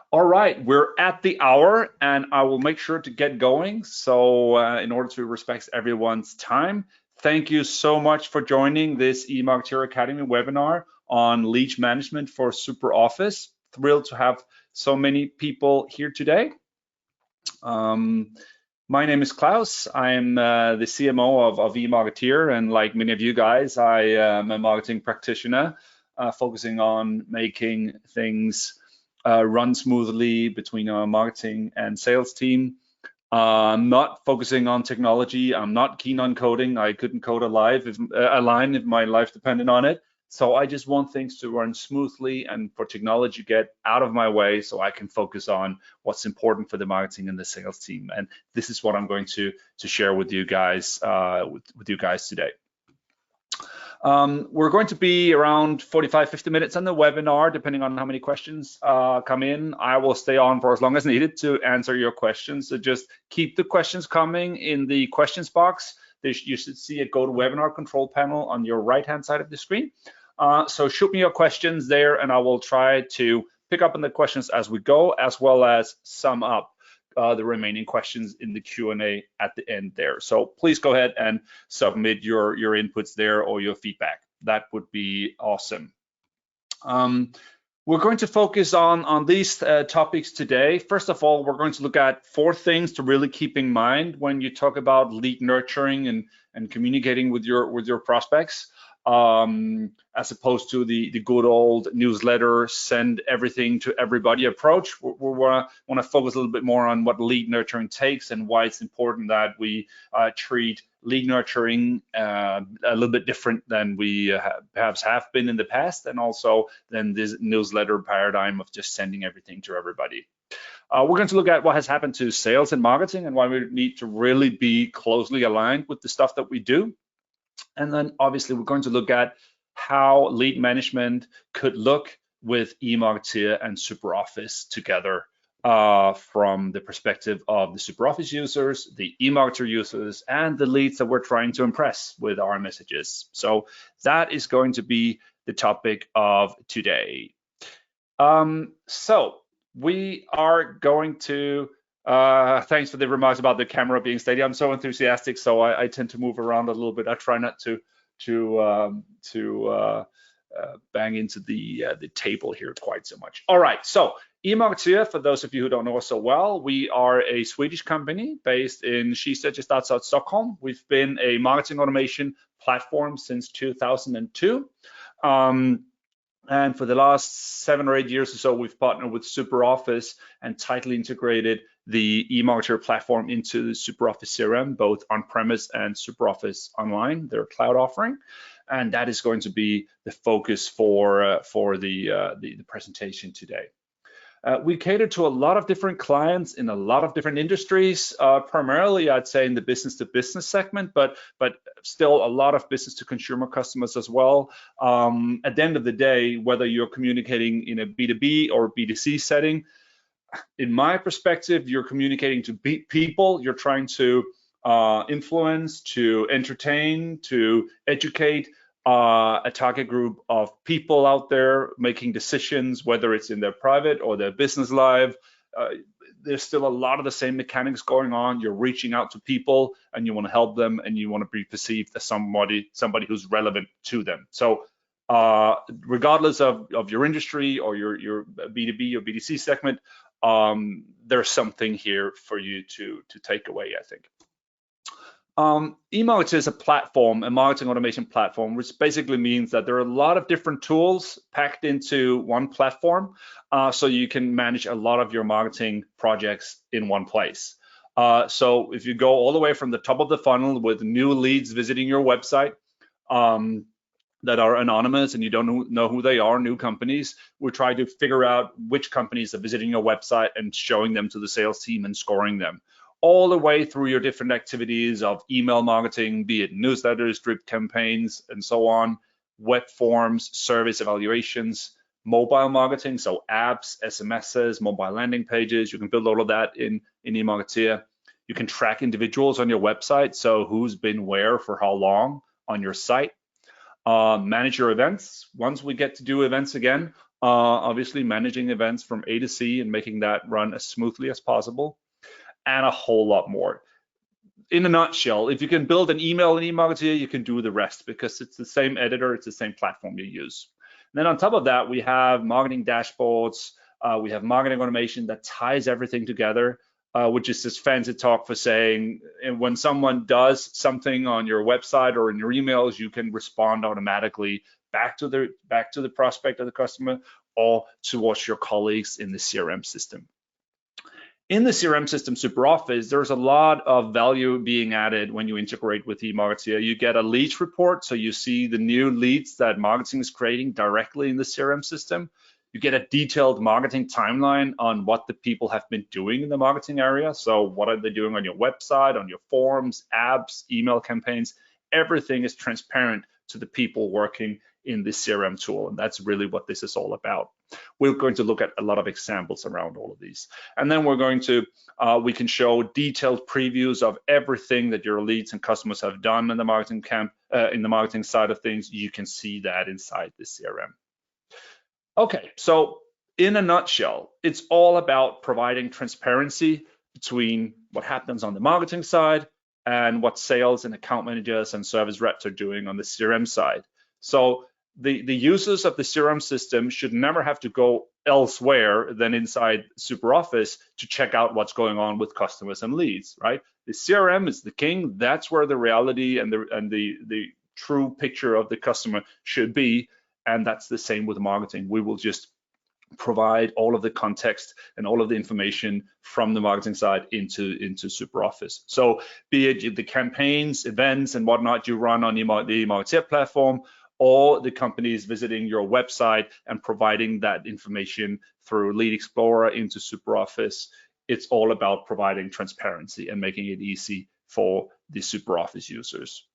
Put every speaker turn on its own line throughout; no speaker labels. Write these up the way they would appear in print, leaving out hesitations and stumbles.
All right, we're at the hour and I will make sure to get going. So in order to respect everyone's time, thank you so much for joining this eMarketer Academy webinar on lead management for SuperOffice. Thrilled to have so many people here today. My name is Klaus. I'm the CMO of eMarketer, and like many of you guys, I am a marketing practitioner focusing on making things run smoothly between our marketing and sales team. I'm not focusing on technology. I'm not keen on coding. I couldn't code a line if my life depended on it. So I just want things to run smoothly and for technology to get out of my way so I can focus on what's important for the marketing and the sales team. And this is what I'm going to share with you guys today. We're going to be around 45-50 minutes on the webinar, depending on how many questions come in. I will stay on for as long as needed to answer your questions. So just keep the questions coming in the questions box. You should see a GoToWebinar control panel on your right-hand side of the screen. So shoot me your questions there, and I will try to pick up on the questions as we go, as well as sum up the remaining questions in the Q&A at the end there. So please go ahead and submit your inputs there or your feedback. That would be awesome. We're going to focus on these topics today. First of all, we're going to look at 4 things to really keep in mind when you talk about lead nurturing and communicating with your prospects. As opposed to the good old newsletter, send everything to everybody approach. We want to focus a little bit more on what lead nurturing takes and why it's important that we treat lead nurturing a little bit different than we perhaps have been in the past, and also then this newsletter paradigm of just sending everything to everybody. We're going to look at what has happened to sales and marketing and why we need to really be closely aligned with the stuff that we do. And then obviously we're going to look at how lead management could look with eMarketer and SuperOffice together from the perspective of the SuperOffice users, the eMarketer users, and the leads that we're trying to impress with our messages. So that is going to be the topic of today. So we are going to thanks for the remarks about the camera being steady. I'm so enthusiastic, so I tend to move around a little bit. I try not to bang into the table here quite so much. All right, so eMarketer, for those of you who don't know us so well, we are a Swedish company based in Kista, just outside Stockholm. We've been a marketing automation platform since 2002. And for the last 7 or 8 years or so, we've partnered with SuperOffice and tightly integrated the eMarketer platform into the SuperOffice CRM, both on-premise and SuperOffice Online, their cloud offering. And that is going to be the focus for the presentation today. We cater to a lot of different clients in a lot of different industries, primarily I'd say in the business-to-business segment, but still a lot of business-to-consumer customers as well. At the end of the day, whether you're communicating in a B2B or B2C setting, in my perspective, you're communicating to people, you're trying to influence, to entertain, to educate a target group of people out there making decisions, whether it's in their private or their business life. There's still a lot of the same mechanics going on. You're reaching out to people and you want to help them and you want to be perceived as somebody who's relevant to them. So regardless of your industry or your B2B or B2C segment, there's something here for you to take away, I think. eMarketer is a platform, a marketing automation platform, which basically means that there are a lot of different tools packed into one platform, so you can manage a lot of your marketing projects in one place. So if you go all the way from the top of the funnel with new leads visiting your website that are anonymous and you don't know who they are, new companies, we try to figure out which companies are visiting your website and showing them to the sales team and scoring them, all the way through your different activities of email marketing, be it newsletters, drip campaigns, and so on, web forms, service evaluations, mobile marketing, so apps, SMSs, mobile landing pages. You can build all of that in eMarketer. You can track individuals on your website, so who's been where for how long on your site. Manage your events. Once we get to do events again, obviously managing events from A to C and making that run as smoothly as possible, and a whole lot more. In a nutshell, if you can build an email in eMarketer, you can do the rest because it's the same editor, it's the same platform you use. And then on top of that, we have marketing dashboards, we have marketing automation that ties everything together, which is this fancy talk for saying when someone does something on your website or in your emails, you can respond automatically back to the prospect or the customer or towards your colleagues in the CRM system. In the CRM system, SuperOffice, there's a lot of value being added when you integrate with eMarketer. You get a leads report, so you see the new leads that marketing is creating directly in the CRM system. You get a detailed marketing timeline on what the people have been doing in the marketing area. So what are they doing on your website, on your forums, apps, email campaigns? Everything is transparent to the people working in the CRM tool, and that's really what this is all about. We're going to look at a lot of examples around all of these, and then we're going to we can show detailed previews of everything that your leads and customers have done in the marketing in the marketing side of things. You can see that inside the CRM. Okay, so in a nutshell, it's all about providing transparency between what happens on the marketing side and what sales and account managers and service reps are doing on the CRM side. So the users of the CRM system should never have to go elsewhere than inside SuperOffice to check out what's going on with customers and leads, right? The CRM is the king. That's where the reality and the true picture of the customer should be. And that's the same with marketing. We will just provide all of the context and all of the information from the marketing side into SuperOffice. So be it the campaigns, events, and whatnot you run on the eMarketer platform, or the companies visiting your website and providing that information through Lead Explorer into SuperOffice. It's all about providing transparency and making it easy for the SuperOffice users.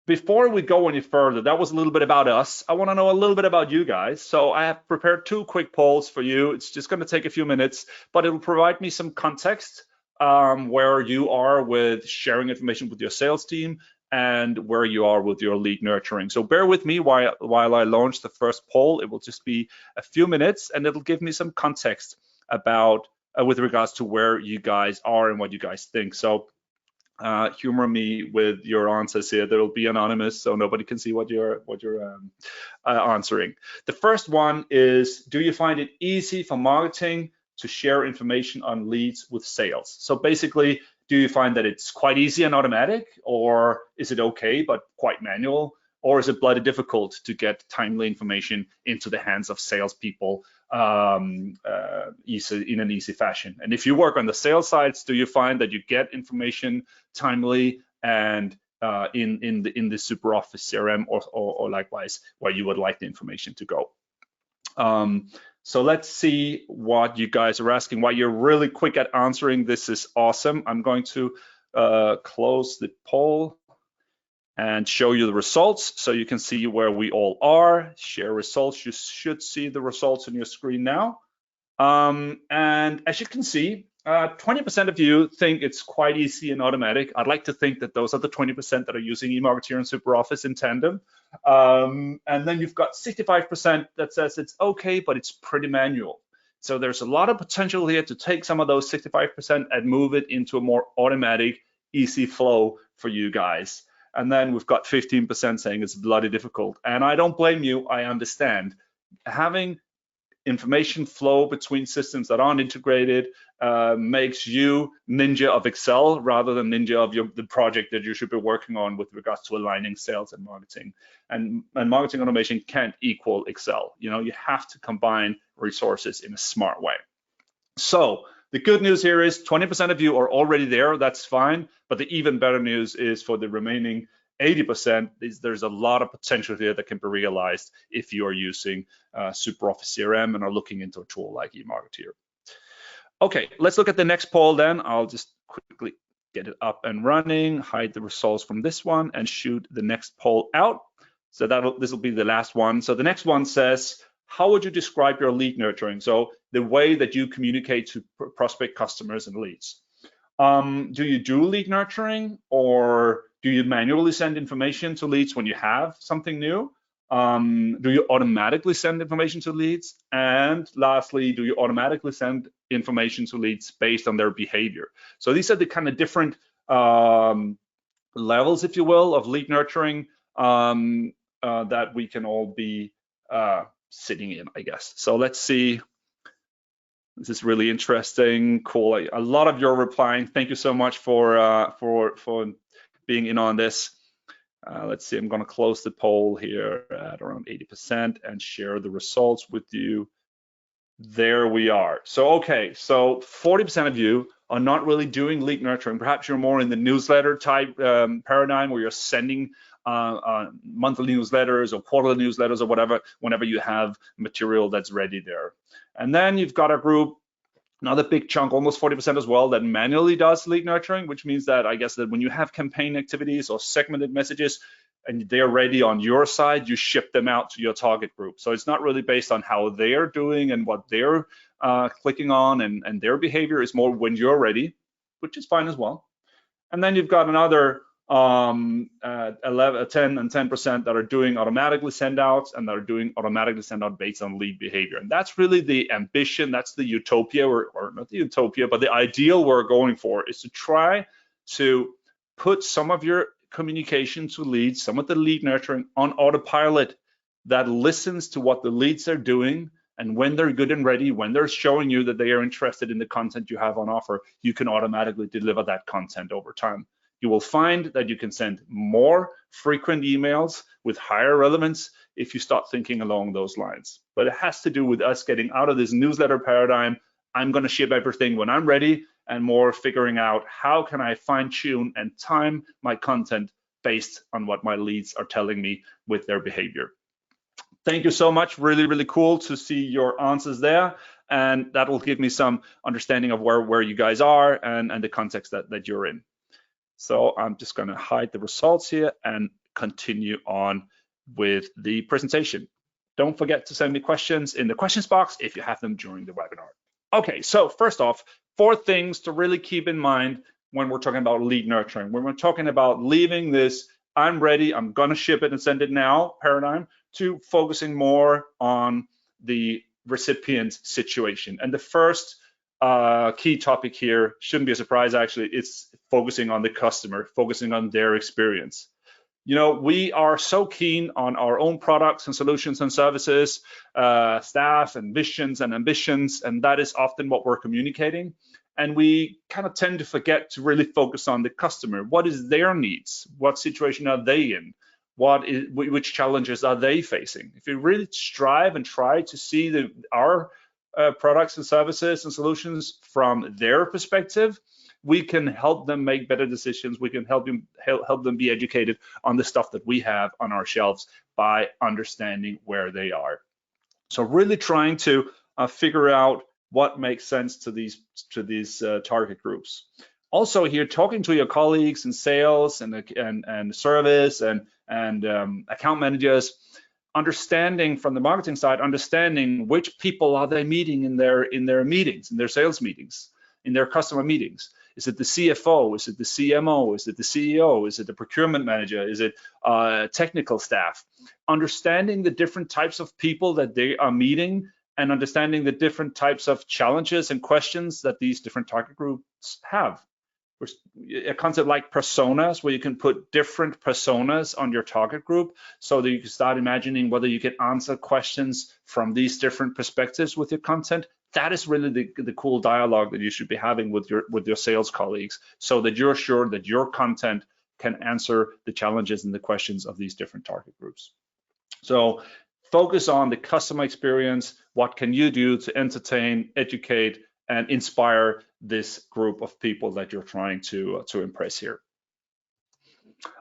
Before we go any further, that was a little bit about us. I want to know a little bit about you guys. So I have prepared 2 quick polls for you. It's just going to take a few minutes, but it'll provide me some context where you are with sharing information with your sales team and where you are with your lead nurturing. So bear with me while I launch the first poll. It will just be a few minutes, and it'll give me some context about with regards to where you guys are and what you guys think. So humor me with your answers here. They'll be anonymous, so nobody can see what you're answering. The first one is, do you find it easy for marketing to share information on leads with sales? So basically, do you find that it's quite easy and automatic, or is it okay but quite manual, or is it bloody difficult to get timely information into the hands of salespeople in an easy fashion? And if you work on the sales sides, do you find that you get information timely and in the SuperOffice CRM or likewise where you would like the information to go? So let's see what you guys are asking. While you're really quick at answering, this is awesome. I'm going to close the poll and show you the results so you can see where we all are. Share results. You should see the results on your screen now. And as you can see, 20% of you think it's quite easy and automatic. I'd like to think that those are the 20% that are using eMarketer and SuperOffice in tandem. And then you've got 65% that says it's okay, but it's pretty manual. So there's a lot of potential here to take some of those 65% and move it into a more automatic, easy flow for you guys. And then we've got 15% saying it's bloody difficult. And I don't blame you, I understand. Having information flow between systems that aren't integrated makes you ninja of Excel rather than ninja of the project that you should be working on with regards to aligning sales and marketing. And marketing automation can't equal Excel. You know, you have to combine resources in a smart way. So the good news here is 20% of you are already there. That's fine. But the even better news is for the remaining 80%, there's a lot of potential here that can be realized if you are using SuperOffice CRM and are looking into a tool like eMarketer. Okay, let's look at the next poll then. I'll just quickly get it up and running, hide the results from this one, and shoot the next poll out. So this will be the last one. So the next one says, how would you describe your lead nurturing? So the way that you communicate to prospect customers and leads. Do you do lead nurturing, or do you manually send information to leads when you have something new? Do you automatically send information to leads? And lastly, do you automatically send information to leads based on their behavior? So these are the kind of different levels, if you will, of lead nurturing that we can all be sitting in, I guess. So let's see. This is really interesting. Cool. A lot of you are replying. Thank you so much for being in on this. Let's see. I'm going to close the poll here at around 80% and share the results with you. There we are. So okay. So 40% of you are not really doing lead nurturing. Perhaps you're more in the newsletter type paradigm where you're sending monthly newsletters or quarterly newsletters or whatever, whenever you have material that's ready there. And then you've got a group, another big chunk, almost 40% as well, that manually does lead nurturing, which means that I guess that when you have campaign activities or segmented messages and they're ready on your side, you ship them out to your target group. So it's not really based on how they're doing and what they're clicking on and their behavior. Is more when you're ready, which is fine as well. And then you've got another 10 and 10% that are doing automatically send outs and that are doing automatically send out based on lead behavior. And that's really the ambition, that's the utopia, or not the utopia, but the ideal we're going for is to try to put some of your communication to leads, some of the lead nurturing on autopilot that listens to what the leads are doing. And when they're good and ready, when they're showing you that they are interested in the content you have on offer, you can automatically deliver that content over time. You will find that you can send more frequent emails with higher relevance if you start thinking along those lines. But it has to do with us getting out of this newsletter paradigm. I'm going to ship everything when I'm ready, and more figuring out how can I fine tune and time my content based on what my leads are telling me with their behavior. Thank you so much. Really, really cool to see your answers there. And that will give me some understanding of where you guys are and the context that you're in. So I'm just going to hide the results here and continue on with the presentation. Don't forget to send me questions in the questions box if you have them during the webinar. Okay, so first off, 4 things to really keep in mind when we're talking about lead nurturing. When we're talking about leaving this I'm ready, I'm going to ship it and send it now paradigm to focusing more on the recipient situation. And the first key topic here shouldn't be a surprise, actually. It's focusing on the customer, focusing on their experience. You know, we are so keen on our own products and solutions and services, staff and visions and ambitions, and that is often what we're communicating. And we kind of tend to forget to really focus on the customer. What is their needs? What situation are they in? Which challenges are they facing? If you really strive and try to see our products and services and solutions from their perspective, we can help them make better decisions. We can help them be educated on the stuff that we have on our shelves by understanding where they are. So really trying to figure out what makes sense to these target groups. Also here, talking to your colleagues in sales and service and account managers, understanding from the marketing side, understanding which people are they meeting in their meetings, in their sales meetings, in their customer meetings. Is it the CFO? Is it the CMO? Is it the CEO? Is it the procurement manager? Is it technical staff? Understanding the different types of people that they are meeting and understanding the different types of challenges and questions that these different target groups have. A concept like personas, where you can put different personas on your target group so that you can start imagining whether you can answer questions from these different perspectives with your content. That is really the cool dialogue that you should be having with your sales colleagues, so that you're sure that your content can answer the challenges and the questions of these different target groups. So focus on the customer experience. What can you do to entertain, educate, and inspire this group of people that you're trying to impress here?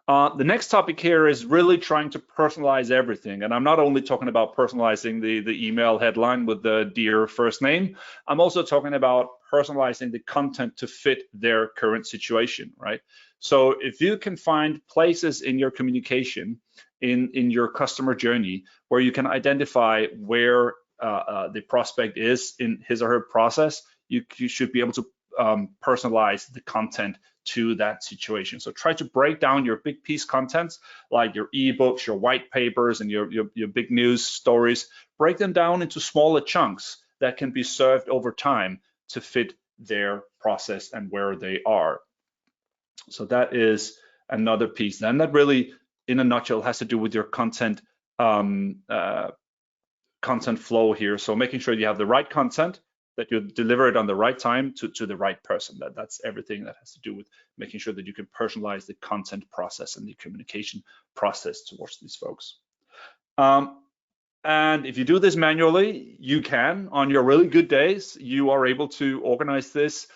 The next topic here is really trying to personalize everything. And I'm not only talking about personalizing the email headline with the dear first name, I'm also talking about personalizing the content to fit their current situation, right? So if you can find places in your communication, in your customer journey, where you can identify where the prospect is in his or her process, you should be able to personalize the content to that situation. So try to break down your big piece contents, like your ebooks, your white papers, and your big news stories. Break them down into smaller chunks that can be served over time to fit their process and where they are. So that is another piece. And that really, in a nutshell, has to do with your content content flow here. So making sure you have the right content, that you deliver it on the right time to the right person. That's everything that has to do with making sure that you can personalize the content process and the communication process towards these folks. And if you do this manually, you can, on your really good days, you are able to organize this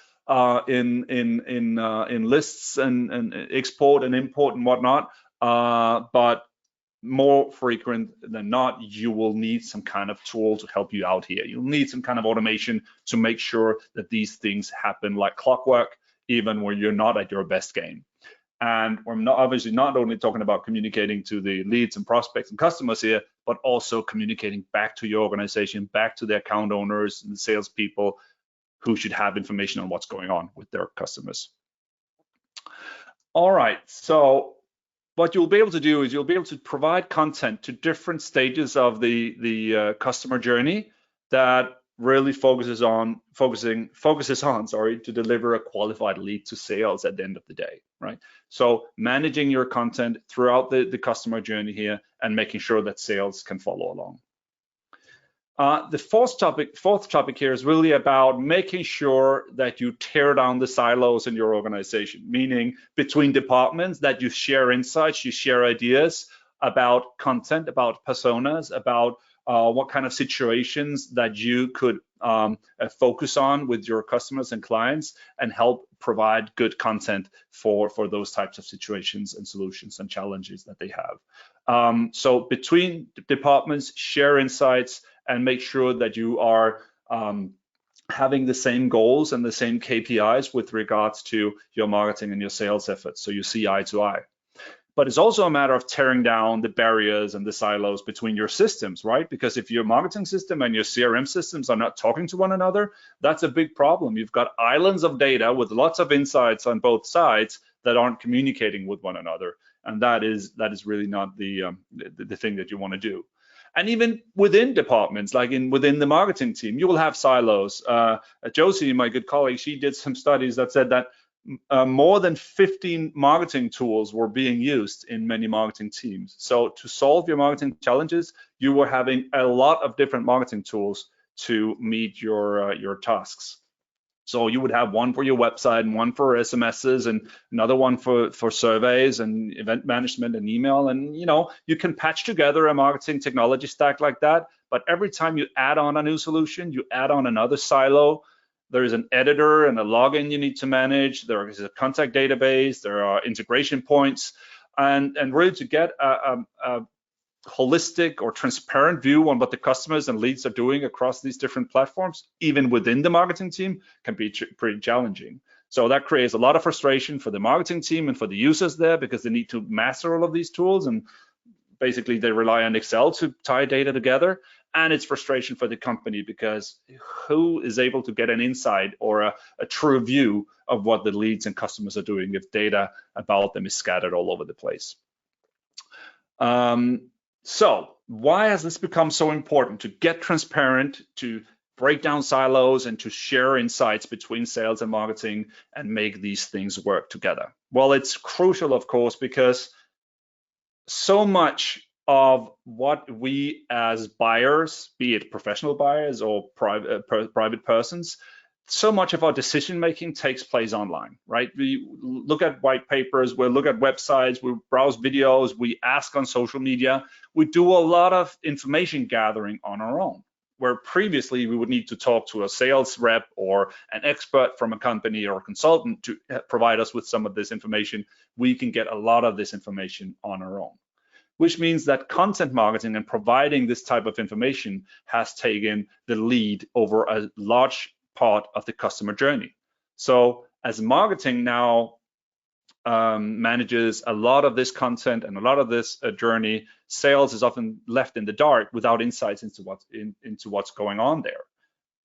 in lists and export and import and whatnot. But more frequent than not, you will need some kind of tool to help you out here. You'll need some kind of automation to make sure that these things happen like clockwork, even when you're not at your best game. And we're obviously not only talking about communicating to the leads and prospects and customers here, but also communicating back to your organization, back to the account owners and the salespeople who should have information on what's going on with their customers. All right, so what you'll be able to do is you'll be able to provide content to different stages of the customer journey that really focuses on to deliver a qualified lead to sales at the end of the day, right? So managing your content throughout the customer journey here and making sure that sales can follow along. The fourth topic here is really about making sure that you tear down the silos in your organization, meaning between departments, that you share insights, you share ideas about content, about personas, about what kind of situations that you could focus on with your customers and clients, and help provide good content for those types of situations and solutions and challenges that they have. So between departments, share insights and make sure that you are having the same goals and the same KPIs with regards to your marketing and your sales efforts, so you see eye to eye. But it's also a matter of tearing down the barriers and the silos between your systems, right? Because if your marketing system and your CRM systems are not talking to one another, that's a big problem. You've got islands of data with lots of insights on both sides that aren't communicating with one another, and that is really not the thing that you want to do. And even within departments, like within the marketing team, you will have silos. Josie, my good colleague, she did some studies that said that more than 15 marketing tools were being used in many marketing teams. So to solve your marketing challenges, you were having a lot of different marketing tools to meet your tasks. So you would have one for your website and one for SMSs and another one for surveys and event management and email. And you can patch together a marketing technology stack like that. But every time you add on a new solution, you add on another silo. There is an editor and a login you need to manage. There is a contact database. There are integration points, and really to get a holistic or transparent view on what the customers and leads are doing across these different platforms, even within the marketing team, can be pretty challenging. So that creates a lot of frustration for the marketing team and for the users there, because they need to master all of these tools, and basically they rely on Excel to tie data together. And it's frustration for the company, because who is able to get an insight or a true view of what the leads and customers are doing if data about them is scattered all over the place? So why has this become so important to get transparent, to break down silos, and to share insights between sales and marketing and make these things work together? Well, it's crucial, of course, because so much of what we as buyers, be it professional buyers or private persons, so much of our decision making takes place online, right? We look at white papers, we look at websites, we browse videos, we ask on social media, we do a lot of information gathering on our own, where previously we would need to talk to a sales rep or an expert from a company or a consultant to provide us with some of this information. We can get a lot of this information on our own, which means that content marketing and providing this type of information has taken the lead over a large part of the customer journey. So as marketing now manages a lot of this content and a lot of this journey, sales is often left in the dark without insights into what's going on there.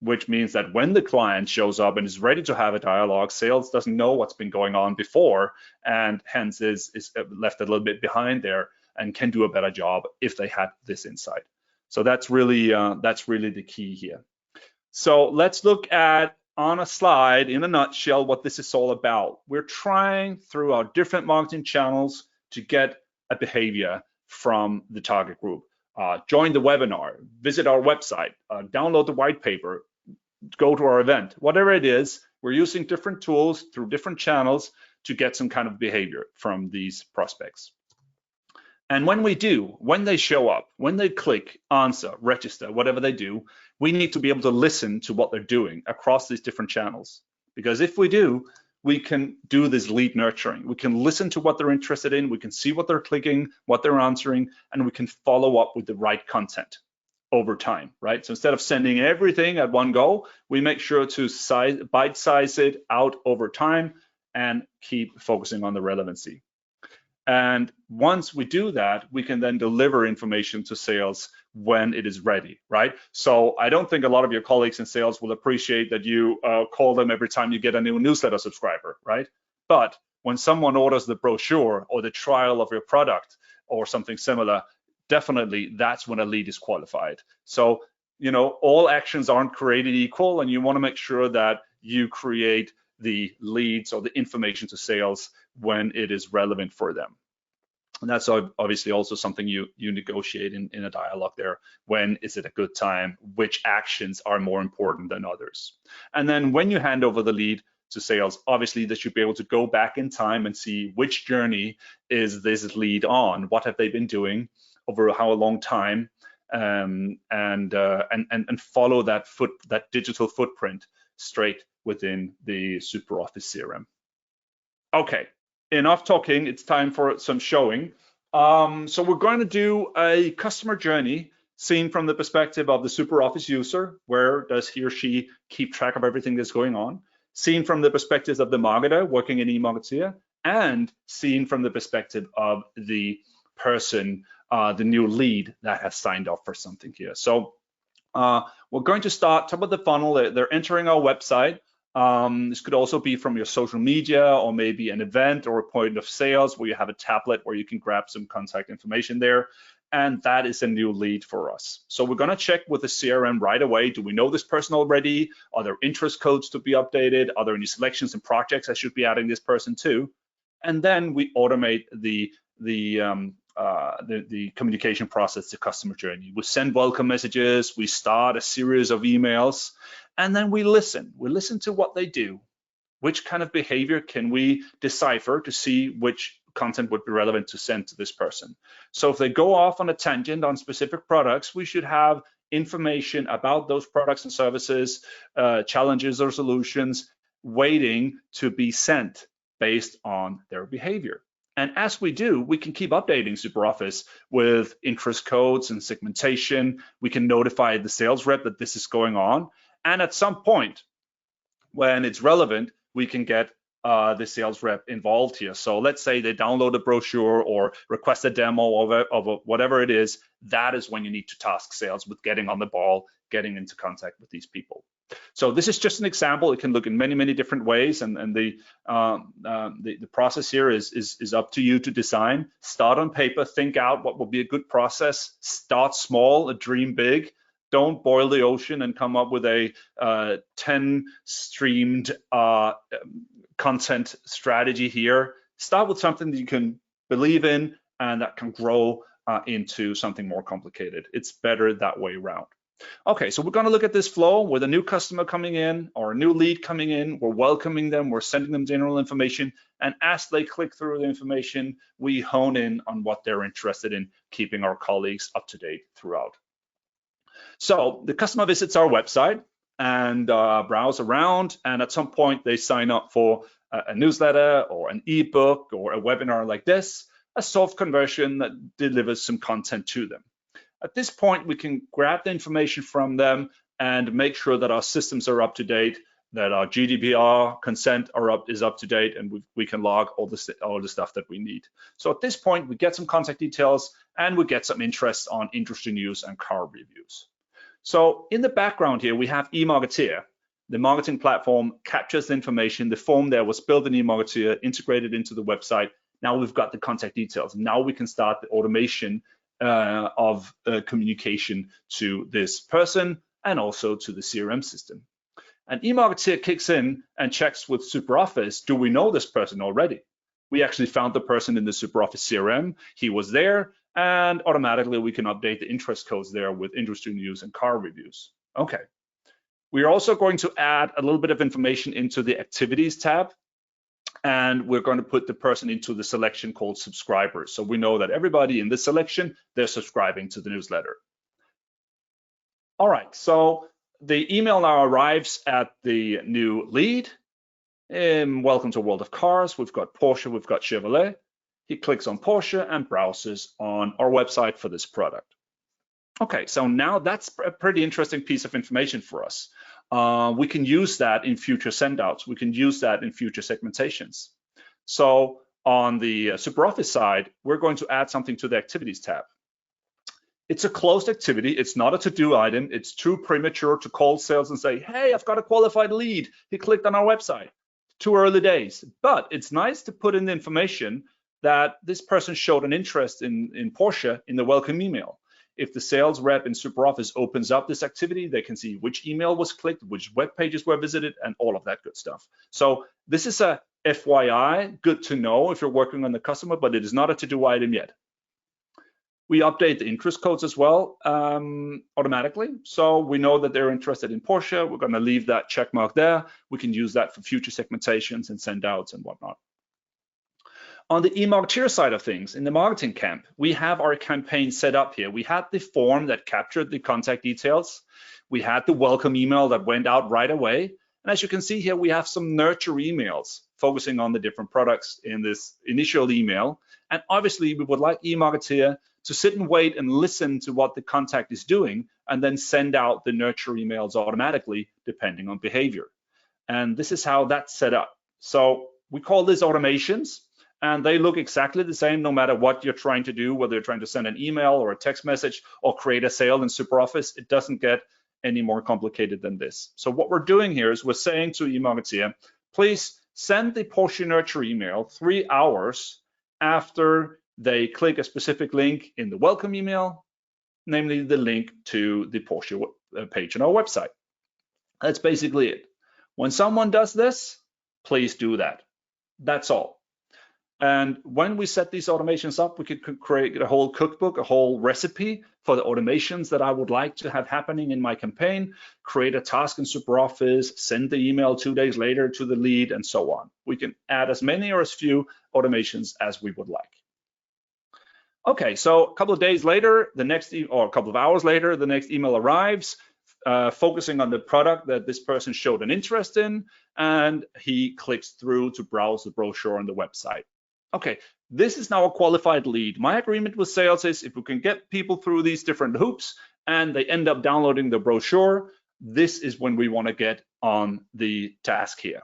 which means that when the client shows up and is ready to have a dialogue, sales doesn't know what's been going on before, and hence is left a little bit behind there and can do a better job if they had this insight. So that's really the key here. So let's look at, on a slide, in a nutshell, what this is all about. We're trying through our different marketing channels to get a behavior from the target group. Join the webinar, visit our website, download the white paper, go to our event, whatever it is. We're using different tools through different channels to get some kind of behavior from these prospects. And when we do, when they show up, when they click, answer, register, whatever they do, we need to be able to listen to what they're doing across these different channels. Because if we do, we can do this lead nurturing. We can listen to what they're interested in, we can see what they're clicking, what they're answering, and we can follow up with the right content over time, right? So instead of sending everything at one go, we make sure to bite-size it out over time and keep focusing on the relevancy. And once we do that, we can then deliver information to sales when it is ready, right? So I don't think a lot of your colleagues in sales will appreciate that you call them every time you get a new newsletter subscriber, right? But when someone orders the brochure or the trial of your product or something similar, definitely that's when a lead is qualified. So, you know, all actions aren't created equal, and you want to make sure that you create the leads or the information to sales when it is relevant for them. And that's obviously also something you negotiate in a dialogue there. When is it a good time? Which actions are more important than others? And then when you hand over the lead to sales, obviously they should be able to go back in time and see which journey is this lead on, what have they been doing over how long time, and follow that digital footprint straight within the SuperOffice CRM. Okay, enough talking, it's time for some showing. So we're going to do a customer journey seen from the perspective of the SuperOffice user. Where does he or she keep track of everything that's going on? Seen from the perspective of the marketer working in eMarketeer, and seen from the perspective of the person, the new lead that has signed up for something here. So we're going to start top of the funnel. They're entering our website. This could also be from your social media, or maybe an event or a point of sales where you have a tablet where you can grab some contact information there. And that is a new lead for us. So we're going to check with the CRM right away. Do we know this person already? Are there interest codes to be updated? Are there any selections and projects I should be adding this person to? And then we automate the communication process, the customer journey. We send welcome messages, we start a series of emails, and then we listen. We listen to what they do. Which kind of behavior can we decipher to see which content would be relevant to send to this person? So if they go off on a tangent on specific products, we should have information about those products and services, challenges or solutions waiting to be sent based on their behavior. And as we do, we can keep updating SuperOffice with interest codes and segmentation. We can notify the sales rep that this is going on. And at some point, when it's relevant, we can get the sales rep involved here. So let's say they download a brochure or request a demo of whatever it is. That is when you need to task sales with getting on the ball, getting into contact with these people. So this is just an example. It can look in many, many different ways, and the process here is up to you to design. Start on paper, think out what will be a good process. Start small, dream big. Don't boil the ocean and come up with a 10-streamed content strategy here. Start with something that you can believe in and that can grow into something more complicated. It's better that way around. Okay, so we're going to look at this flow with a new customer coming in or a new lead coming in. We're welcoming them, we're sending them general information, and as they click through the information, we hone in on what they're interested in, keeping our colleagues up to date throughout. So the customer visits our website and browse around, and at some point they sign up for a newsletter or an ebook or a webinar like this, a soft conversion that delivers some content to them. At this point, we can grab the information from them and make sure that our systems are up to date, that our GDPR consent is up to date, and we can log all the stuff that we need. So at this point, we get some contact details and we get some interest on industry news and car reviews. So in the background here, we have eMarketer. The marketing platform captures the information. The form there was built in eMarketer, integrated into the website. Now we've got the contact details. Now we can start the automation of communication to this person and also to the CRM system. And eMarketer kicks in and checks with SuperOffice, do we know this person already? We actually found the person in the SuperOffice CRM. He was there, and automatically we can update the interest codes there with industry news and car reviews. Okay. We are also going to add a little bit of information into the activities tab, and we're going to put the person into the selection called subscribers. So we know that everybody in this selection, they're subscribing to the newsletter. All right, so the email now arrives at the new lead. Welcome to World of Cars. We've got Porsche, we've got Chevrolet. He clicks on Porsche and browses on our website for this product. Okay, so now that's a pretty interesting piece of information for us. We can use that in future sendouts. We can use that in future segmentations. So on the SuperOffice side, we're going to add something to the activities tab. It's a closed activity. It's not a to-do item. It's too premature to call sales and say, hey, I've got a qualified lead. He clicked on our website. Too early days. But it's nice to put in the information that this person showed an interest in Porsche in the welcome email. If the sales rep in SuperOffice opens up this activity, they can see which email was clicked, which web pages were visited, and all of that good stuff. So this is a FYI, good to know if you're working on the customer, but it is not a to-do item yet. We update the interest codes as well automatically. So we know that they're interested in Porsche. We're going to leave that check mark there. We can use that for future segmentations and send outs and whatnot. On the eMarketer side of things, in the marketing camp, we have our campaign set up here. We had the form that captured the contact details. We had the welcome email that went out right away. And as you can see here, we have some nurture emails focusing on the different products in this initial email. And obviously, we would like eMarketer to sit and wait and listen to what the contact is doing and then send out the nurture emails automatically depending on behavior. And this is how that's set up. So we call this automations, and they look exactly the same no matter what you're trying to do, whether you're trying to send an email or a text message or create a sale in SuperOffice. It doesn't get any more complicated than this. So what we're doing here is we're saying to eMarketer, please send the Porsche nurture email 3 hours after they click a specific link in the welcome email, namely the link to the Porsche page on our website. That's basically it. When someone does this, please do that. That's all. And when we set these automations up, we could create a whole cookbook, a whole recipe for the automations that I would like to have happening in my campaign, create a task in SuperOffice, send the email 2 days later to the lead, and so on. We can add as many or as few automations as we would like. Okay, so a couple of days later, or a couple of hours later, the next email arrives, focusing on the product that this person showed an interest in, and he clicks through to browse the brochure on the website. Okay, this is now a qualified lead. My agreement with sales is if we can get people through these different hoops and they end up downloading the brochure, this is when we want to get on the task here.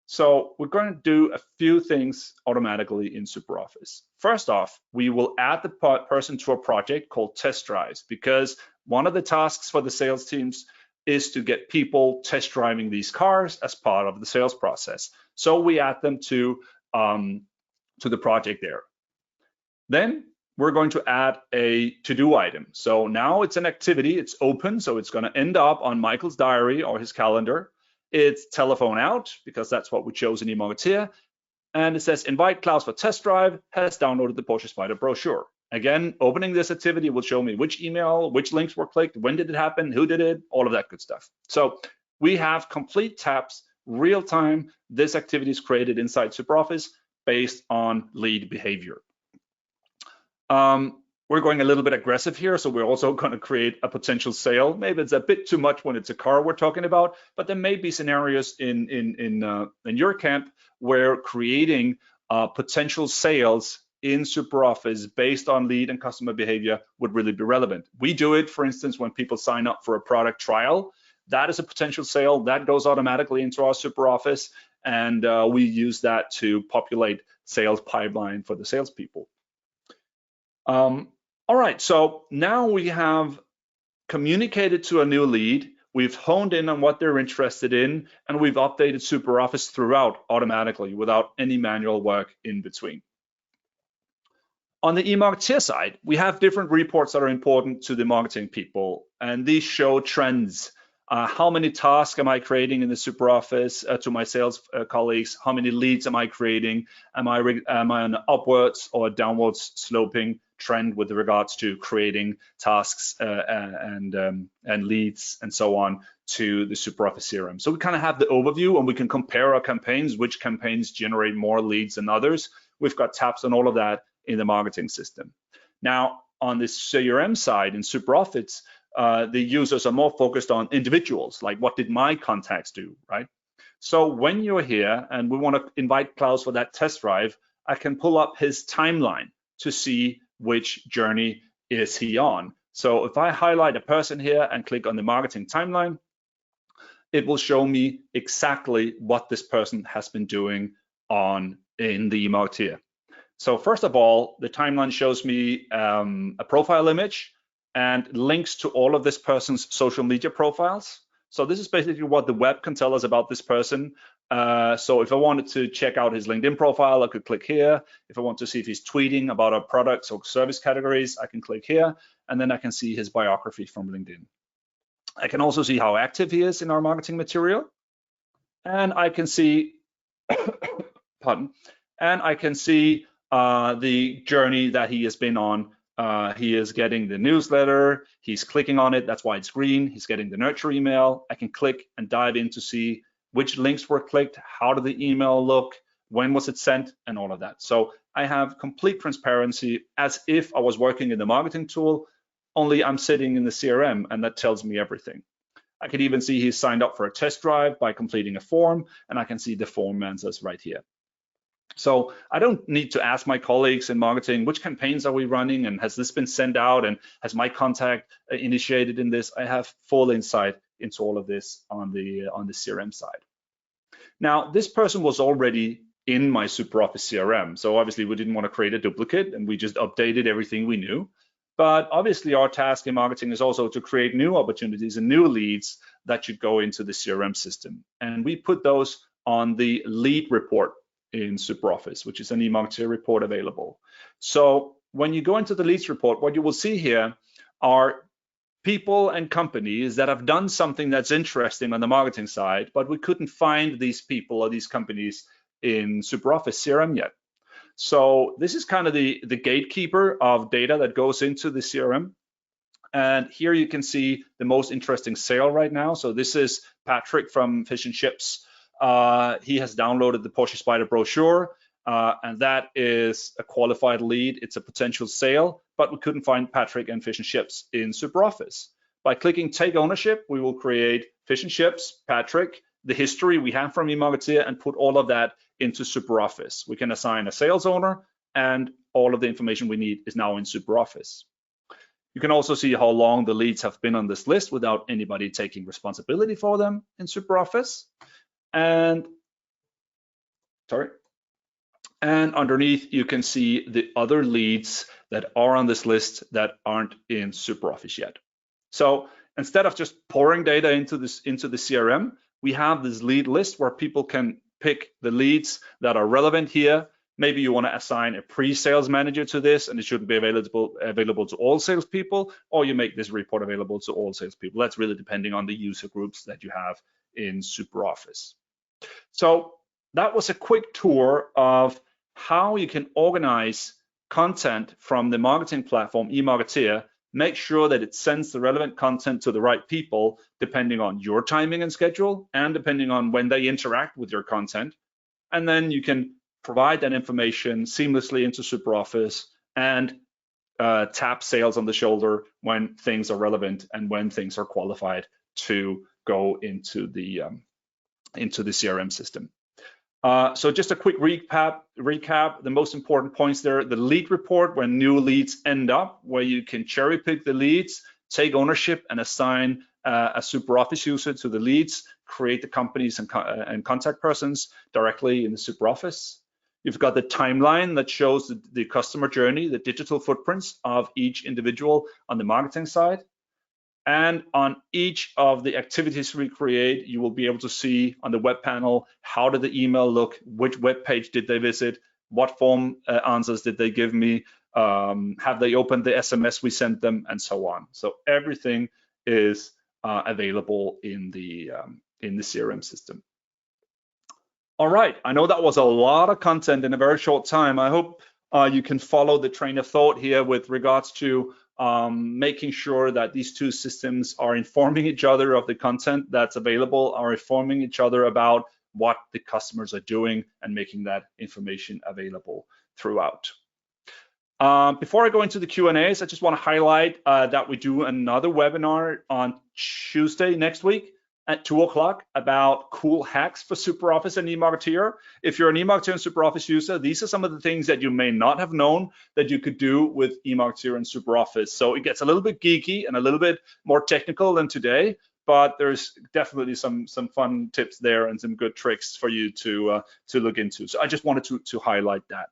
So we're going to do a few things automatically in SuperOffice. First off, we will add the person to a project called test drives, because one of the tasks for the sales teams is to get people test driving these cars as part of the sales process. So we add them to the project there. Then we're going to add a to-do item. So now it's an activity, it's open, so it's going to end up on Michael's diary or his calendar. It's telephone out, because that's what we chose in eMarketer. And it says, invite Klaus for test drive, has downloaded the Porsche Spider brochure. Again, opening this activity will show me which email, which links were clicked, when did it happen, who did it, all of that good stuff. So we have complete tabs, real time. This activity is created inside SuperOffice based on lead behavior. We're going a little bit aggressive here, so we're also going to create a potential sale. Maybe it's a bit too much when it's a car we're talking about, but there may be scenarios in your camp where creating potential sales in SuperOffice based on lead and customer behavior would really be relevant. We do it, for instance, when people sign up for a product trial. That is a potential sale that goes automatically into our SuperOffice, and we use that to populate sales pipeline for the salespeople. All right, so now we have communicated to a new lead, we've honed in on what they're interested in, and we've updated SuperOffice throughout automatically without any manual work in between. On the eMarketer side, we have different reports that are important to the marketing people, and these show trends. How many tasks am I creating in the SuperOffice to my sales colleagues? How many leads am I creating? Am I on an upwards or downwards sloping trend with regards to creating tasks and leads and so on to the SuperOffice CRM? So we kind of have the overview, and we can compare our campaigns, which campaigns generate more leads than others. We've got tabs on all of that in the marketing system. Now, on the CRM side in SuperOffice, the users are more focused on individuals, like what did my contacts do, right? So when you're here and we want to invite Klaus for that test drive, I can pull up his timeline to see which journey is he on. So if I highlight a person here and click on the marketing timeline, it will show me exactly what this person has been doing in the eMarketer. So first of all, the timeline shows me a profile image and links to all of this person's social media profiles. So this is basically what the web can tell us about this person. So if I wanted to check out his LinkedIn profile, I could click here. If I want to see if he's tweeting about our products or service categories, I can click here, and then I can see his biography from LinkedIn. I can also see how active he is in our marketing material. And I can see, pardon, and I can see the journey that he has been on. He is getting the newsletter, he's clicking on it, that's why it's green. He's getting the nurture email. I can click and dive in to see which links were clicked, how did the email look, when was it sent, and all of that. So I have complete transparency as if I was working in the marketing tool, only I'm sitting in the CRM, and that tells me everything. I could even see he's signed up for a test drive by completing a form, and I can see the form answers right here. So I don't need to ask my colleagues in marketing, which campaigns are we running, and has this been sent out, and has my contact initiated in this? I have full insight into all of this on the CRM side. Now, this person was already in my SuperOffice CRM, so obviously we didn't want to create a duplicate, and we just updated everything we knew. But obviously our task in marketing is also to create new opportunities and new leads that should go into the CRM system. And we put those on the lead report in SuperOffice, which is an eMarketer report available. So when you go into the leads report, what you will see here are people and companies that have done something that's interesting on the marketing side, but we couldn't find these people or these companies in SuperOffice CRM yet. So this is kind of the gatekeeper of data that goes into the CRM. And here you can see the most interesting sale right now. So this is Patrick from Fish and Chips. He has downloaded the Porsche Spider brochure, and that is a qualified lead. It's a potential sale, but we couldn't find Patrick and Fish and Chips in SuperOffice. By clicking Take Ownership, we will create Fish and Chips, Patrick, the history we have from eMarketer, and put all of that into SuperOffice. We can assign a sales owner, and all of the information we need is now in SuperOffice. You can also see how long the leads have been on this list without anybody taking responsibility for them in SuperOffice. And underneath you can see the other leads that are on this list that aren't in SuperOffice yet. So instead of just pouring data into the CRM, we have this lead list where people can pick the leads that are relevant here. Maybe you want to assign a pre-sales manager to this, and it shouldn't be available to all salespeople, or you make this report available to all salespeople. That's really depending on the user groups that you have in SuperOffice. So that was a quick tour of how you can organize content from the marketing platform eMarketer, make sure that it sends the relevant content to the right people depending on your timing and schedule, and depending on when they interact with your content. And then you can provide that information seamlessly into SuperOffice and tap sales on the shoulder when things are relevant and when things are qualified to go into the CRM system. So just a quick recap, the most important points there: the lead report, where new leads end up, where you can cherry pick the leads, take ownership and assign a SuperOffice user to the leads, create the companies and contact persons directly in the SuperOffice. You've got the timeline that shows the customer journey, the digital footprints of each individual on the marketing side. And on each of the activities we create, you will be able to see on the web panel, how did the email look, which web page did they visit, what form answers did they give me, have they opened the SMS we sent them, and so on. So everything is available in the CRM system. All right, I know that was a lot of content in a very short time. I hope you can follow the train of thought here with regards to making sure that these two systems are informing each other of the content that's available, are informing each other about what the customers are doing, and making that information available throughout. Before I go into the Q&As, I just want to highlight that we do another webinar on Tuesday next week at 2 o'clock about cool hacks for SuperOffice and eMarketer. If you're an eMarketer and SuperOffice user, these are some of the things that you may not have known that you could do with eMarketer and SuperOffice. So it gets a little bit geeky and a little bit more technical than today, but there's definitely some fun tips there and some good tricks for you to look into. So I just wanted to highlight that.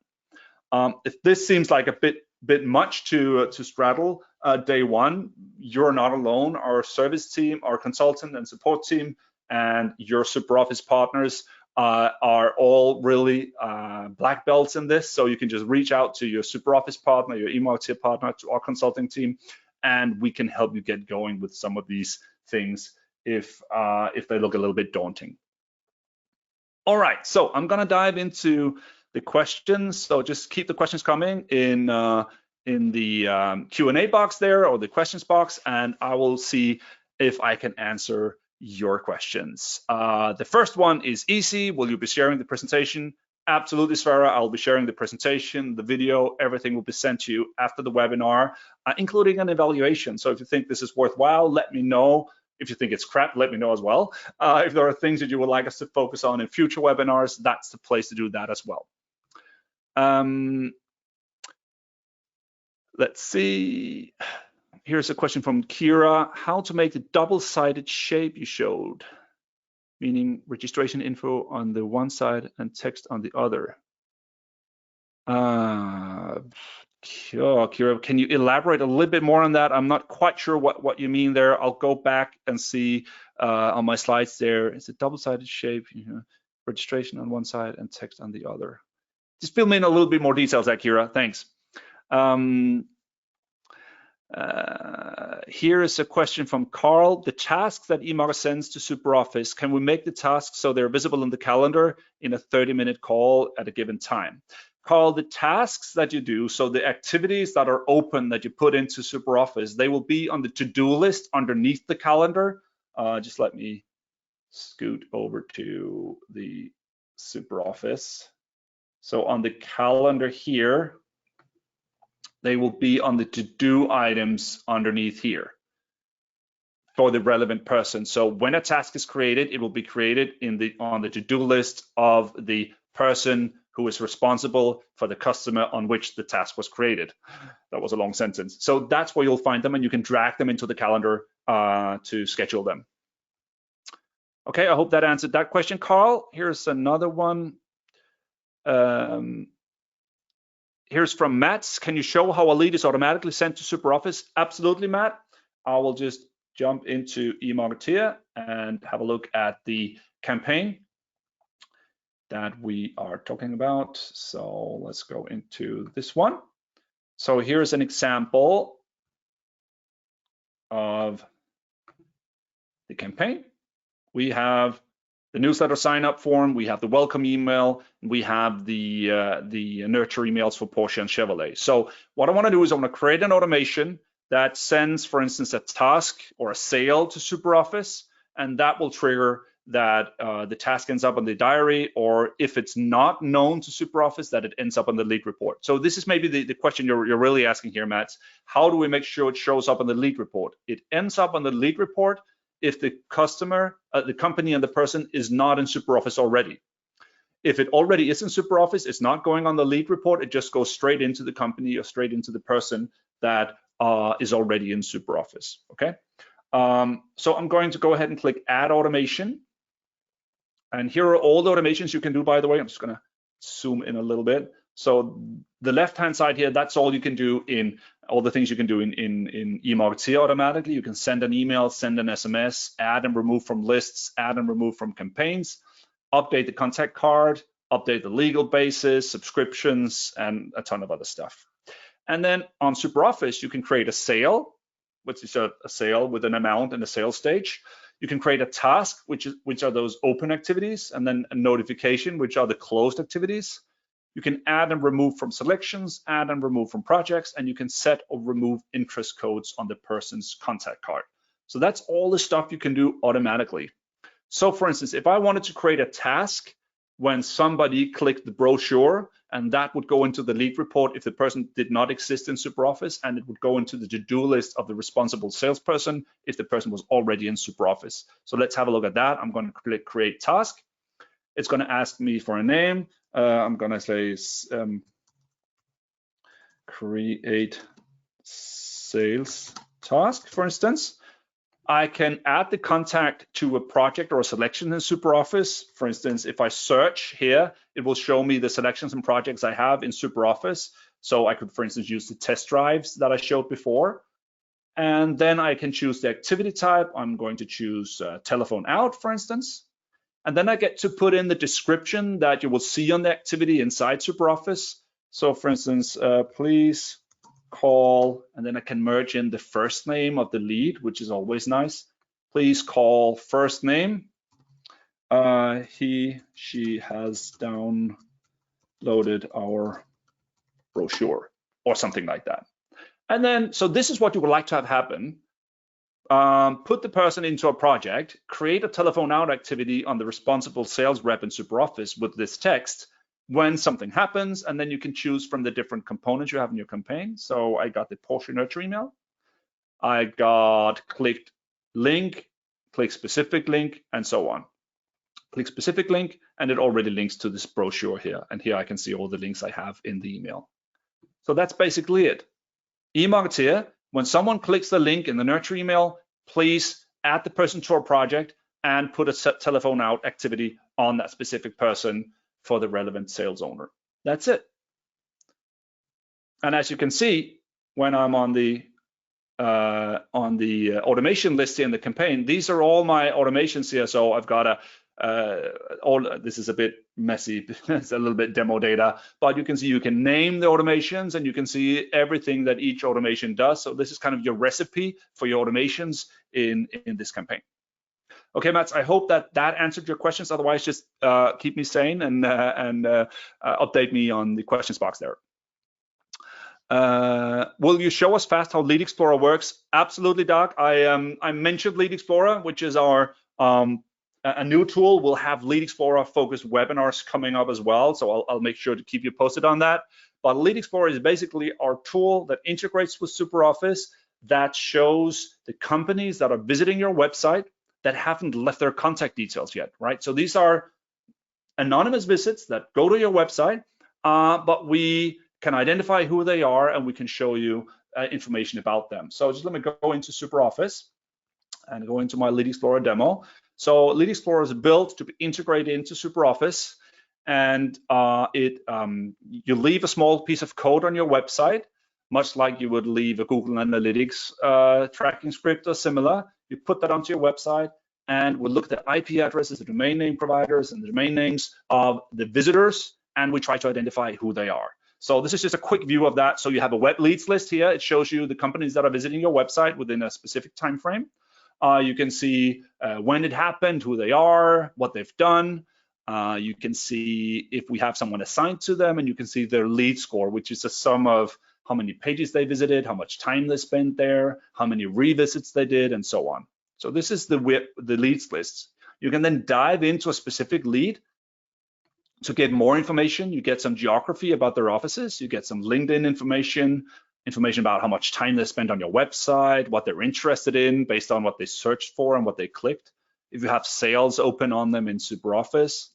If this seems like a bit much to straddle day one, you're not alone. Our service team, our consultant and support team, and your SuperOffice partners are all really black belts in this. So you can just reach out to your SuperOffice partner, your eMarketer partner, to our consulting team, and we can help you get going with some of these things if they look a little bit daunting. All right, so I'm gonna dive into the questions. So just keep the questions coming in the Q&A box there, or the questions box, and I will see if I can answer your questions. The first one is easy. Will you be sharing the presentation? Absolutely, Sverre. I'll be sharing the presentation, the video, everything will be sent to you after the webinar, including an evaluation. So if you think this is worthwhile, let me know. If you think it's crap, let me know as well. If there are things that you would like us to focus on in future webinars, that's the place to do that as well. Let's see. Here's a question from Kira. How to make the double-sided shape you showed, meaning registration info on the one side and text on the other. Kira, can you elaborate a little bit more on that? I'm not quite sure what you mean there. I'll go back and see on my slides there. It's a double-sided shape, registration on one side and text on the other. Just fill me in a little bit more details there, Kira. Thanks. Here is a question from Carl. The tasks that eMarketer sends to SuperOffice, can we make the tasks so they're visible in the calendar in a 30-minute call at a given time? Carl, the tasks that you do, so the activities that are open that you put into SuperOffice, they will be on the to-do list underneath the calendar. Just let me scoot over to the SuperOffice. So on the calendar here, they will be on the to-do items underneath here for the relevant person. So when a task is created, it will be created on the to-do list of the person who is responsible for the customer on which the task was created. That was a long sentence. So that's where you'll find them, and you can drag them into the calendar to schedule them. Okay, I hope that answered that question, Carl. Here's another one. Here's from Matt. Can you show how a lead is automatically sent to SuperOffice? Absolutely, Matt. I will just jump into eMarketer and have a look at the campaign that we are talking about. So let's go into this one. So here's an example of the campaign. We have the newsletter sign up form, we have the welcome email, we have the nurture emails for Porsche and Chevrolet. So what I want to do is I want to create an automation that sends, for instance, a task or a sale to SuperOffice, and that will trigger that the task ends up on the diary, or if it's not known to SuperOffice, that it ends up on the lead report. So this is maybe the question you're really asking here, Matt. How do we make sure it shows up on the lead report? It ends up on the lead report if the customer, the company and the person is not in SuperOffice already. If it already is in SuperOffice, it's not going on the lead report, it just goes straight into the company or straight into the person that is already in SuperOffice, okay? So I'm going to go ahead and click Add Automation. And here are all the automations you can do, by the way. I'm just gonna zoom in a little bit. So the left-hand side here, that's all you can do in all the things you can do in eMarketer automatically. You can send an email, send an SMS, add and remove from lists, add and remove from campaigns, update the contact card, update the legal basis, subscriptions, and a ton of other stuff. And then on SuperOffice, you can create a sale, which is a sale with an amount and a sales stage. You can create a task, which are those open activities, and then a notification, which are the closed activities. You can add and remove from selections, add and remove from projects, and you can set or remove interest codes on the person's contact card. So that's all the stuff you can do automatically. So for instance, if I wanted to create a task when somebody clicked the brochure, and that would go into the lead report if the person did not exist in SuperOffice, and it would go into the to-do list of the responsible salesperson if the person was already in SuperOffice. So let's have a look at that. I'm going to click create task. It's going to ask me for a name. I'm going to say create sales task, for instance. I can add the contact to a project or a selection in SuperOffice. For instance, if I search here, it will show me the selections and projects I have in SuperOffice. So I could, for instance, use the test drives that I showed before. And then I can choose the activity type. I'm going to choose telephone out, for instance. And then I get to put in the description that you will see on the activity inside SuperOffice. So for instance, please call, and then I can merge in the first name of the lead, which is always nice. Please call first name. She has downloaded our brochure or something like that. And then, so this is what you would like to have happen. Put the person into a project, create a telephone out activity on the responsible sales rep in SuperOffice with this text when something happens, and then you can choose from the different components you have in your campaign. So I got the Porsche nurture email. I got clicked link, click specific link, and so on. Click specific link, and it already links to this brochure here. And here I can see all the links I have in the email. So that's basically it. eMarketer, when someone clicks the link in the nurture email, please add the person to our project and put a telephone out activity on that specific person for the relevant sales owner. That's it. And as you can see, when I'm on the automation list here in the campaign, these are all my automations here. So I've got this is a bit messy. It's a little bit demo data, but you can see you can name the automations and you can see everything that each automation does. So this is kind of your recipe for your automations in this campaign. Okay, Mats, I hope that answered your questions. Otherwise, just keep me sane and update me on the questions box there. Will you show us fast how Lead Explorer works? Absolutely, Doc. I mentioned Lead Explorer, which is our a new tool. We'll have Lead Explorer focused webinars coming up as well, so I'll make sure to keep you posted on that. But Lead Explorer is basically our tool that integrates with SuperOffice that shows the companies that are visiting your website that haven't left their contact details yet, right? So these are anonymous visits that go to your website, but we can identify who they are and we can show you information about them. So just let me go into SuperOffice and go into my Lead Explorer demo. So Lead Explorer is built to be integrated into SuperOffice, and you leave a small piece of code on your website, much like you would leave a Google Analytics tracking script or similar. You put that onto your website, and we'll look at the IP addresses, the domain name providers, and the domain names of the visitors, and we try to identify who they are. So this is just a quick view of that. So you have a web leads list here. It shows you the companies that are visiting your website within a specific time frame. You can see when it happened, who they are, what they've done. You can see if we have someone assigned to them, and you can see their lead score, which is a sum of how many pages they visited, how much time they spent there, how many revisits they did, and so on. So this is the leads list. You can then dive into a specific lead to get more information. You get some geography about their offices. You get some LinkedIn information about how much time they spent on your website, what they're interested in based on what they searched for and what they clicked. If you have sales open on them in SuperOffice,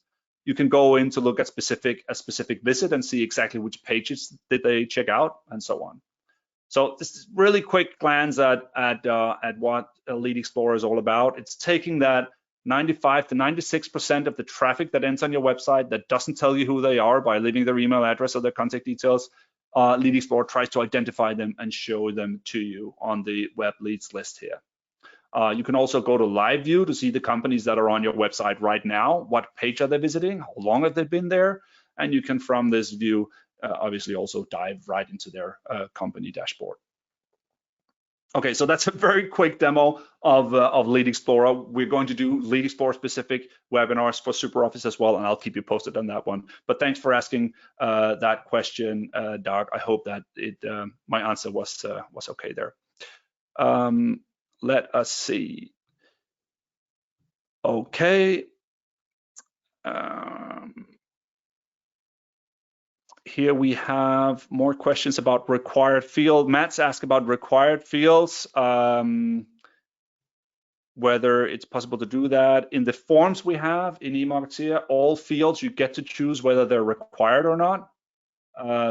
you can go in to look at a specific visit and see exactly which pages did they check out and so on. So this is really quick glance at what Lead Explorer is all about. It's taking that 95 to 96% of the traffic that ends on your website that doesn't tell you who they are by leaving their email address or their contact details, Lead Explorer tries to identify them and show them to you on the web leads list here. You can also go to live view to see the companies that are on your website right now. What page are they visiting? How long have they been there? And you can, from this view, obviously also dive right into their company dashboard. Okay, so that's a very quick demo of Lead Explorer. We're going to do Lead Explorer specific webinars for SuperOffice as well, and I'll keep you posted on that one. But thanks for asking that question, Doug. I hope that my answer was okay there. Let us see. Okay. Here we have more questions about required field. Matt's asked about required fields, whether it's possible to do that. In the forms we have in eMarketer, all fields you get to choose whether they're required or not.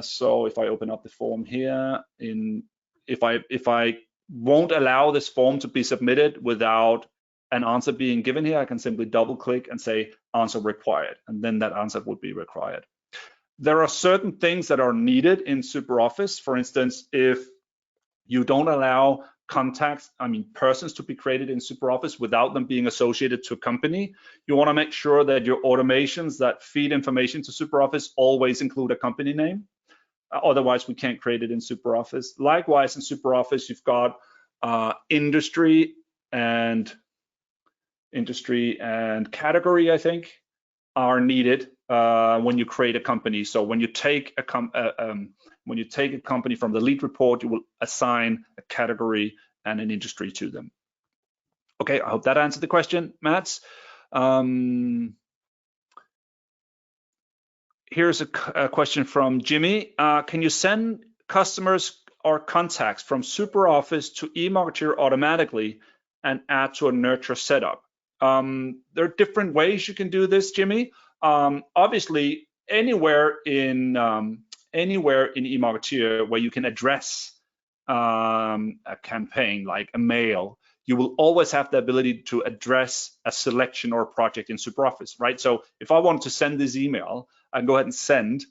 So if I open up the form here, if I won't allow this form to be submitted without an answer being given here, I can simply double click and say answer required, and then that answer would be required. There are certain things that are needed in SuperOffice. For instance, if you don't allow contacts, persons to be created in SuperOffice without them being associated to a company, you want to make sure that your automations that feed information to SuperOffice always include a company name. Otherwise, we can't create it in SuperOffice. Likewise, in SuperOffice, you've got industry and category, I think, are needed when you create a company. So when you take a company from the lead report, you will assign a category and an industry to them. Okay, I hope that answered the question, Mats. Here's a question from Jimmy. Can you send customers or contacts from SuperOffice to eMarketer automatically and add to a nurture setup? There are different ways you can do this, Jimmy. Obviously, anywhere in eMarketer where you can address a campaign like a mail, you will always have the ability to address a selection or a project in SuperOffice, right? So if I want to send this email, I can go ahead and send,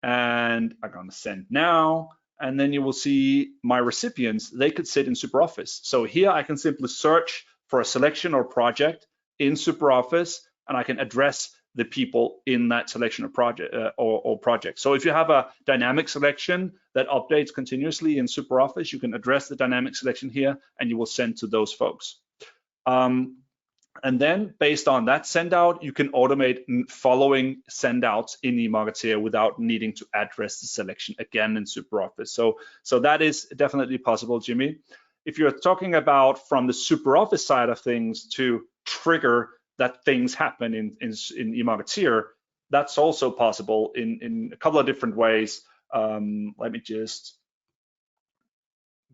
and I'm going to send now, and then you will see my recipients. They could sit in SuperOffice. So here I can simply search for a selection or project in SuperOffice, and I can address the people in that selection or project. So if you have a dynamic selection that updates continuously in SuperOffice, you can address the dynamic selection here, and you will send to those folks. And then based on that send out, you can automate following send outs in eMarketer without needing to address the selection again in SuperOffice. So that is definitely possible, Jimmy. If you're talking about from the SuperOffice side of things to trigger that things happen in eMarketer, that's also possible in a couple of different ways. Let me just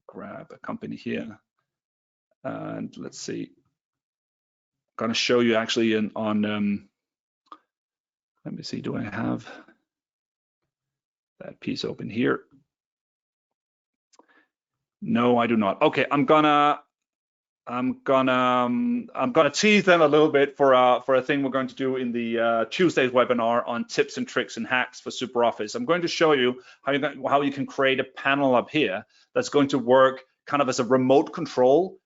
grab a company here, and let's see. I'm going to show you actually on. Let me see. Do I have that piece open here? No, I do not. Okay, I'm gonna tease them a little bit for a thing we're going to do in the Tuesday's webinar on tips and tricks and hacks for SuperOffice. I'm going to show you how you can create a panel up here that's going to work kind of as a remote control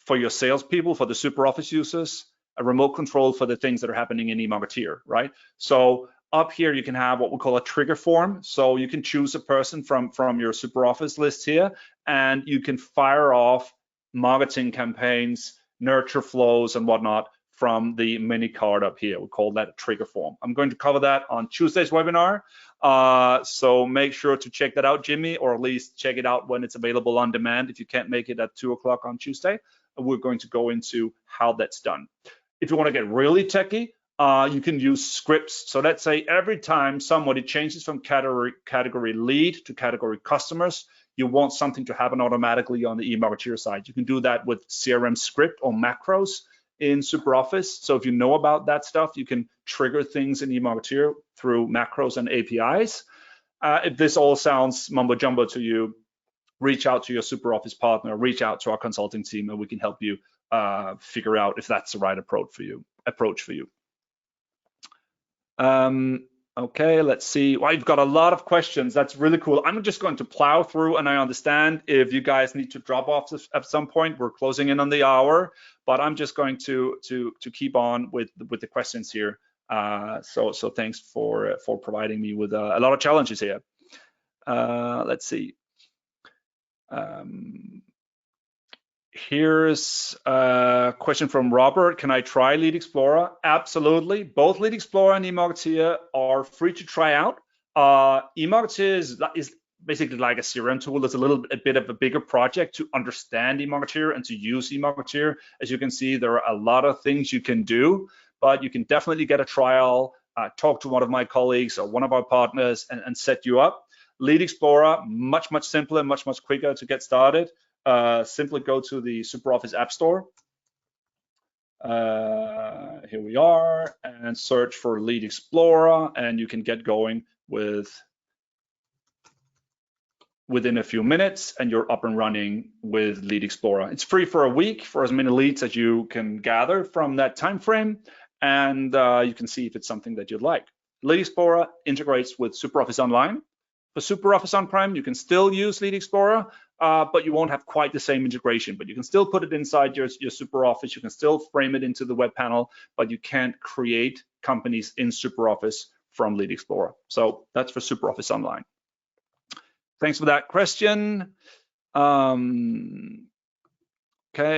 for your salespeople, for the SuperOffice users, a remote control for the things that are happening in eMarketer, right? So up here you can have what we call a trigger form. So you can choose a person from your SuperOffice list here, and you can fire off marketing campaigns, nurture flows, and whatnot from the mini card up here. We call that a trigger form. I'm going to cover that on Tuesday's webinar. So make sure to check that out, Jimmy, or at least check it out when it's available on demand if you can't make it at 2 o'clock on Tuesday. We're going to go into how that's done. If you want to get really techie, you can use scripts. So let's say every time somebody changes from category lead to category customers, you want something to happen automatically on the eMarketer side. You can do that with CRM script or macros in SuperOffice. So if you know about that stuff, you can trigger things in eMarketer through macros and APIs. If this all sounds mumbo jumbo to you, reach out to your SuperOffice partner, reach out to our consulting team, and we can help you figure out if that's the right approach for you. Okay, let's see. Well, you've got a lot of questions. That's really cool. I'm just going to plow through, and I understand if you guys need to drop off at some point. We're closing in on the hour, but I'm just going to keep on with the questions here. So thanks for providing me with a lot of challenges here. Let's see. Here's a question from Robert. Can I try Lead Explorer? Absolutely. Both Lead Explorer and eMarketer are free to try out. eMarketer is basically like a CRM tool. It's a bit of a bigger project to understand eMarketer and to use eMarketer. As you can see, there are a lot of things you can do, but you can definitely get a trial, talk to one of my colleagues or one of our partners and set you up. Lead Explorer, much simpler, much quicker to get started. Simply go to the SuperOffice App Store. Here we are, and search for Lead Explorer, and you can get going within a few minutes, and you're up and running with Lead Explorer. It's free for a week for as many leads as you can gather from that time frame, and you can see if it's something that you'd like. Lead Explorer integrates with SuperOffice Online. For SuperOffice On-Prem, you can still use Lead Explorer, but you won't have quite the same integration. But you can still put it inside your SuperOffice. You can still frame it into the web panel, but you can't create companies in SuperOffice from Lead Explorer. So that's for SuperOffice Online. Thanks for that question. Okay,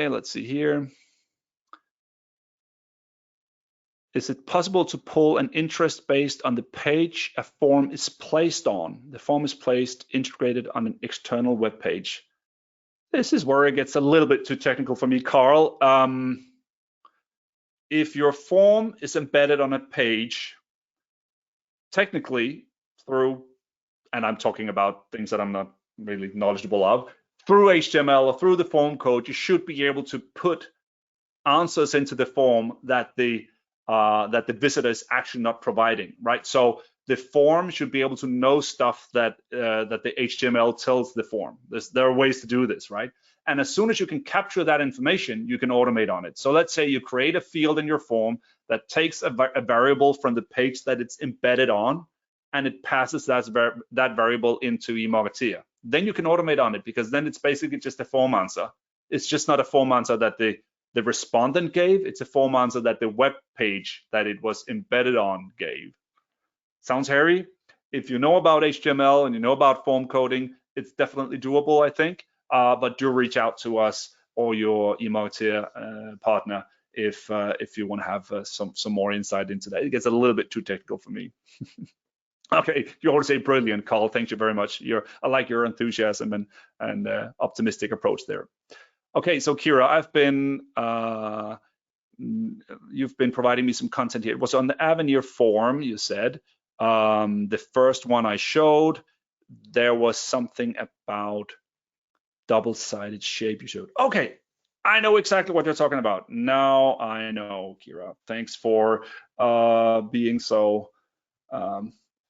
let's see here. Is it possible to pull an interest based on the page a form is placed on? The form is placed integrated on an external web page. This is where it gets a little bit too technical for me, Carl. If your form is embedded on a page, technically through, and I'm talking about things that I'm not really knowledgeable of, through HTML or through the form code, you should be able to put answers into the form that the visitor is actually not providing, right? So the form should be able to know stuff that the HTML tells the form. There are ways to do this, right? And as soon as you can capture that information, you can automate on it. So let's say you create a field in your form that takes a variable from the page that it's embedded on, and it passes that variable into eMarketer. Then you can automate on it, because then it's basically just a form answer. It's just not a form answer that the respondent gave, it's a form answer that the web page that it was embedded on gave. Sounds hairy? If you know about HTML and you know about form coding, it's definitely doable, I think, but do reach out to us or your eMarketer partner if you want to have some more insight into that. It gets a little bit too technical for me. Okay, you always say brilliant, Carl. Thank you very much. I like your enthusiasm and optimistic approach there. Okay, so Kira, you've been providing me some content here. It was on the Avenir form, you said. The first one I showed, there was something about double-sided shape you showed. Okay, I know exactly what you're talking about. Now I know, Kira. Thanks for being so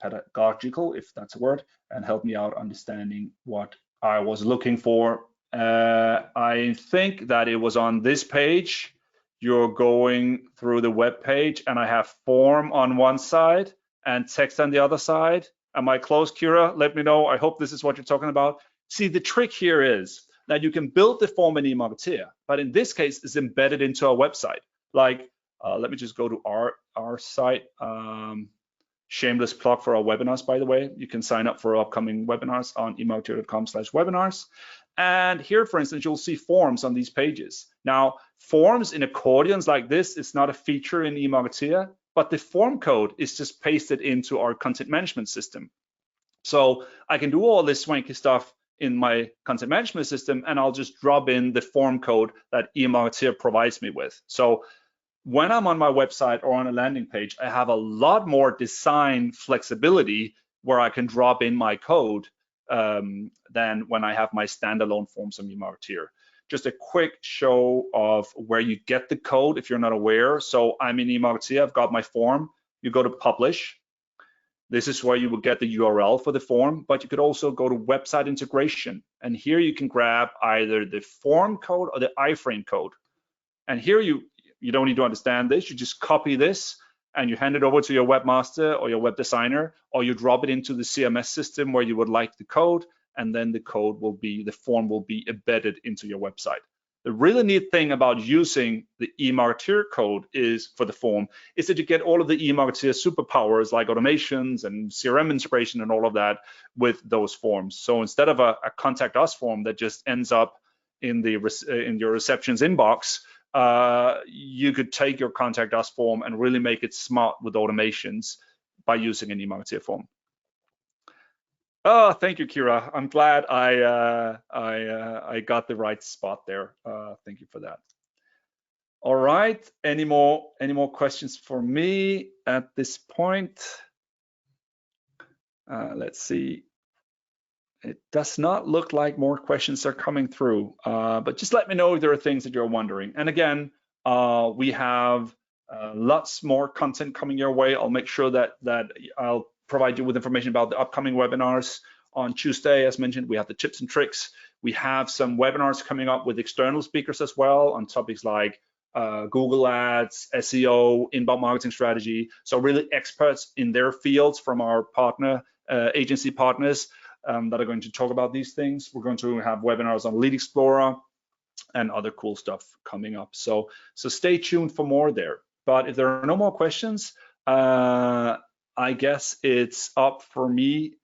pedagogical, if that's a word, and help me out understanding what I was looking for. I think that it was on this page. You're going through the web page, and I have form on one side and text on the other side. Am I close, Kira? Let me know. I hope this is what you're talking about. See, the trick here is that you can build the form in eMarketer, but in this case, it's embedded into a website. Like, let me just go to our site. Shameless plug for our webinars, by the way. You can sign up for upcoming webinars on eMarketer.com/webinars. And here, for instance, you'll see forms on these pages. Now, forms in accordions like this is not a feature in eMarketer, but the form code is just pasted into our content management system. So I can do all this swanky stuff in my content management system, and I'll just drop in the form code that eMarketer provides me with. So when I'm on my website or on a landing page, I have a lot more design flexibility where I can drop in my code than when I have my standalone forms on eMarketer. Just a quick show of where you get the code if you're not aware. So I'm in eMarketer, I've got my form. You go to publish. This is where you will get the URL for the form, but you could also go to website integration. And here you can grab either the form code or the iframe code. And here you don't need to understand this, you just copy this and you hand it over to your webmaster or your web designer, or you drop it into the CMS system where you would like the code, and then the form will be embedded into your website. The really neat thing about using the eMarketer code for the form is that you get all of the eMarketer superpowers like automations and CRM integration and all of that with those forms. So instead of a contact us form that just ends up in your reception's inbox, you could take your contact us form and really make it smart with automations by using an eMarketer form. Oh, thank you, Kira. I'm glad I got the right spot there. Thank you for that. All right. Any more questions for me at this point? Let's see. It does not look like more questions are coming through, but just let me know if there are things that you're wondering. And again, we have lots more content coming your way. I'll make sure that I'll provide you with information about the upcoming webinars. On Tuesday, as mentioned, we have the tips and tricks. We have some webinars coming up with external speakers as well on topics like Google Ads, SEO, inbound marketing strategy. So really experts in their fields from our agency partners that are going to talk about these things. We're going to have webinars on Lead Explorer and other cool stuff coming up. So stay tuned for more there. But if there are no more questions, I guess it's up for me.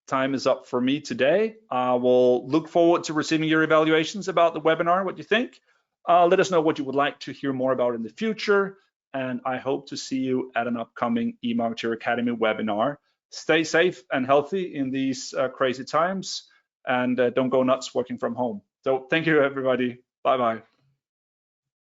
Time is up for me today. I will look forward to receiving your evaluations about the webinar, what you think. Let us know what you would like to hear more about in the future. And I hope to see you at an upcoming eMarketer Academy webinar. Stay safe and healthy in these crazy times, and don't go nuts working from home. So thank you, everybody. Bye-bye.